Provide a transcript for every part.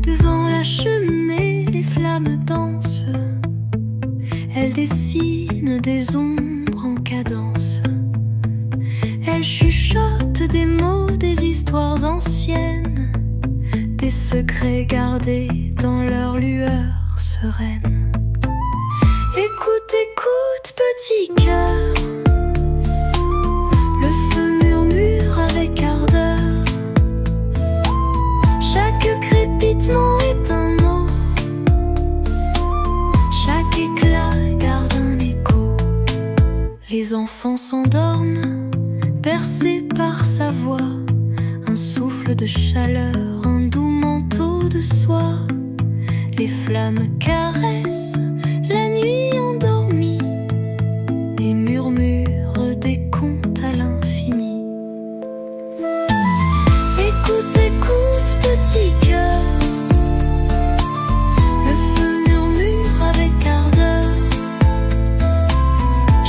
Devant la cheminée, les flammes dansent. Elles dessinent des ombres en cadence. Elles chuchotent des mots, des histoires anciennes, des secrets gardés dans leur lueur sereine. Écoute, écoute, petit cœur, le feu murmure avec ardeur. Chaque crépitement est un mot, chaque éclat garde un écho. Les enfants s'endorment, bercés par sa voix, un souffle de chaleur, un doux manteau de soie. Les flammes caressent la nuit endormie et murmurent des contes à l'infini. Écoute, écoute, petit cœur, le feu murmure avec ardeur.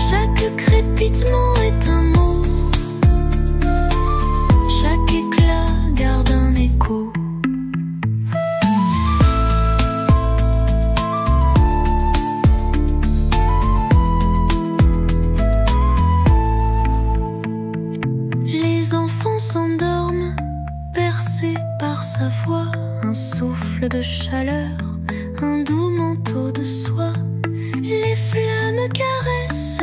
Chaque crépitement est un mot, chaque éclat garde un écho. Les enfants s'endorment, bercés par sa voix, un souffle de chaleur, un doux manteau de soie. Les flammes caressent